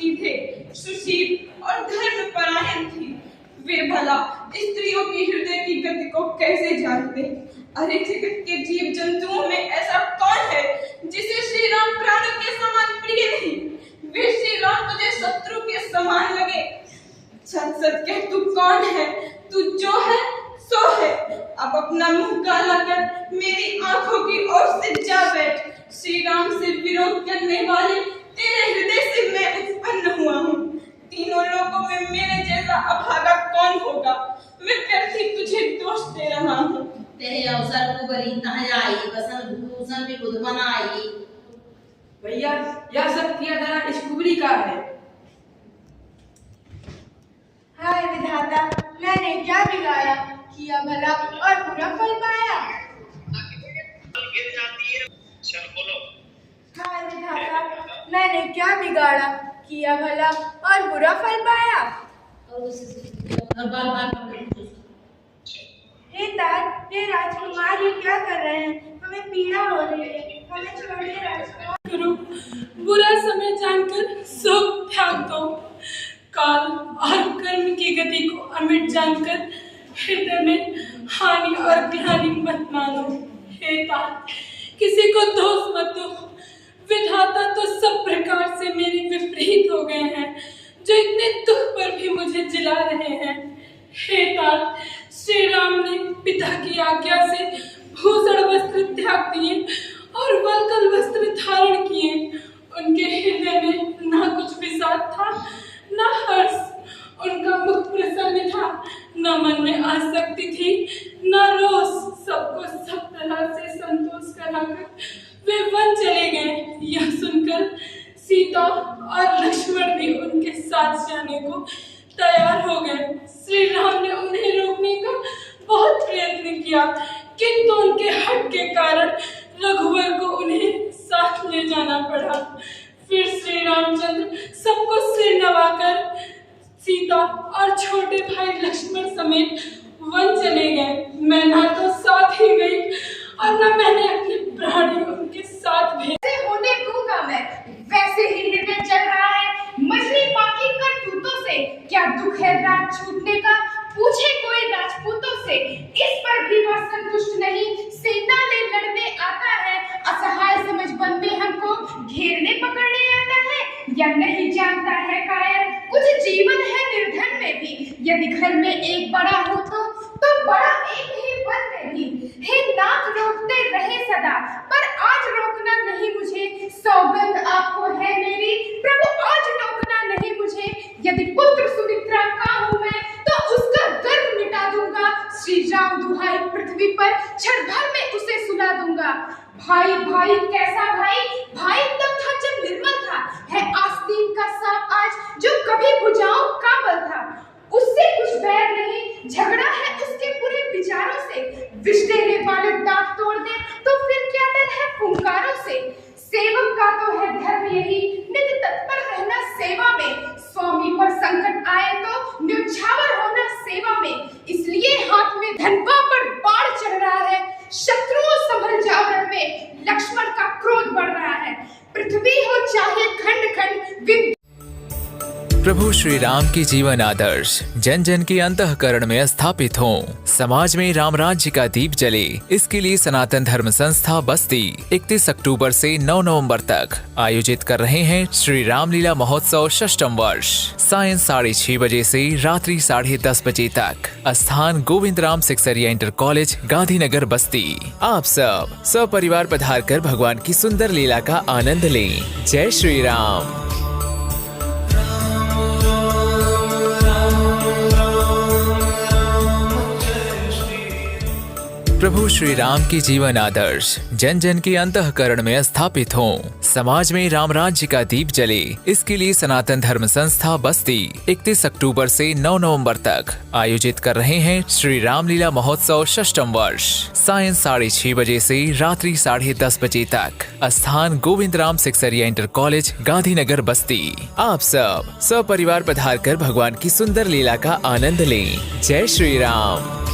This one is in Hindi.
सीधे, सुशील और धर्मपरायण थी। वे भला स्त्रियों की हृदय की गति को कैसे जानते? अरे जगत के जीव जंतुओं में ऐसा कौन है जिसे श्री राम प्राणों के समान प्रिय नहीं? वे श्री राम तुझे शत्रु के समान लगे। सच सच कह, तू कौन है? तू जो है सो है। अब अपना मुंह काला कर मेरी आंखों की ओर से जा बैठ। श्री राम से विरोध करने वाले तेरे हृदय से मैं उत्पन्न हुआ हूँ। तीनों लोगों में मेरे जैसा अभागा कौन होगा? मैं व्यर्थी तुझे दोष दे रहा हूँ। तेरे अवसर को बरी तहाँ आई, बसन भूषण भी बुध बनाई। भैया यह सब किया धरा इस कुबरी का है। हाय विधाता, मैंने क्या बिगाड़ा? किया भला और बुरा फल पाया। हाय विधाता, मैंने क्या बिगाड़ा? किया भला और बुरा फल पाया। हे तात, ये राजकुमार ये क्या कर रहे हैं? हमें पीड़ा हो रही है, हमें छोड़िए राजकुमार। करो, बुरा समय जानकर शोक त्याग दो। काल और कर्म की गति को अमिट जानकर हृदय में हानि और ग्लानि मत मानो। हे तात, किसी को दोष मत दो। विधाता तो सब प्रकार से मेरे विपरीत हो गए हैं, जो इतने दुख पर भी मुझे जिला रहे हैं। हे तात, श्री राम ने पिता की आज्ञा से भूषण वस्त्र त्याग दिए और वल्कल वस्त्र धारण किए। उनके हृदय में ना कुछ विषाद था, ना हर्ष। उनका मुख प्रसन्न था, न मन में आसक्ति थी, न रोष। सबको सब तरह से संतोष कराकर वे वन चले गए। यह सुनकर सीता और लक्ष्मण भी उनके साथ जाने को तैयार हो गए। श्री राम ने उन्हें रोकने का बहुत प्रयत्न किया, किंतु उनके हट के कारण रघुवर को उन्हें साथ ले जाना पड़ा। फिर श्री रामचंद्र सबको सिर नवाकर सीता और छोटे भाई लक्ष्मण समेत वन चले गए। मैं ना तो साथ ही गई और न मैंने अपने प्राण उनके साथ भेजे। होने दूंगा मैं, वैसे ही हृदय जल रहा है मछली बाकी करतूतों से। क्या दुख है रात छूटने का? पूछे कोई राजपूतों से। इस पर भी वह संतुष्ट नहीं, सेना ले लड़ने आता है। असहाय समझ बन में हमको घेरने पकड़ने आता है, या नहीं जानता है कायर कुछ जीवन है निर्धन में भी। यदि घर में एक बड़ा हो तो बड़ा एक ही वन में भी। हे नाथ, रोकते रहे सदा, पर आज रोकना नहीं मुझे। सौगंध आपको है मेरी प्रभु, आज रोकना नहीं मुझे। यदि पुत्र सुमित्रा का हूँ मैं, तो उसका गर्व मिटा दूंगा। श्री राम दुहाई पृथ्वी पर क्षण भर में उसे सुला दूंगा। भाई भाई कैसा भाई? भाई तब था जब निर्मल था, है आस्तीन का सांप आज जो कभी भुजाओं काबल था। उससे कुछ बैर नहीं, झगड़ा है उसके पूरे विचारों से। विष देने वाले दांत तोड़ दे तो फिर क्या डर है फुंकारों से। सेवक का तो है धर्म यही, नित्य तत्पर रहना सेवा में। स्वामी पर संकट आए तो न्यौछावर होना सेवा में। इसलिए हाथ में धनवा पर बाढ़ चढ़ रहा है, शत्रुओं संभल जाओ रण में। लक्ष्मण का क्रोध बढ़ रहा है, पृथ्वी हो चाहे खंड खंड। प्रभु श्री राम की जीवन आदर्श जन जन के अंतःकरण में स्थापित हों, समाज में राम राज्य का दीप जले। इसके लिए सनातन धर्म संस्था बस्ती 31 अक्टूबर से 9 नवंबर तक आयोजित कर रहे हैं श्री रामलीला महोत्सव 6ठम वर्ष। सायं 6:30 बजे से रात्रि 10:30 बजे तक। स्थान गोविंद राम सिक्सरिया इंटर कॉलेज, गांधीनगर, बस्ती। आप सब सपरिवार पधार कर भगवान की सुंदर लीला का आनंद लें। जय श्री राम। प्रभु श्री राम की जीवन आदर्श जन जन के अंतःकरण में स्थापित हों, समाज में राम राज्य का दीप जले। इसके लिए सनातन धर्म संस्था बस्ती 31 अक्टूबर से 9 नवंबर तक आयोजित कर रहे हैं श्री रामलीला महोत्सव 6ठम वर्ष। सायं 6:30 बजे से रात्रि 10:30 बजे तक। स्थान गोविंद राम सिक्सरिया इंटर कॉलेज, गांधीनगर, बस्ती। आप सब सपरिवार पधार कर भगवान की सुंदर लीला का आनंद लें। जय श्री राम।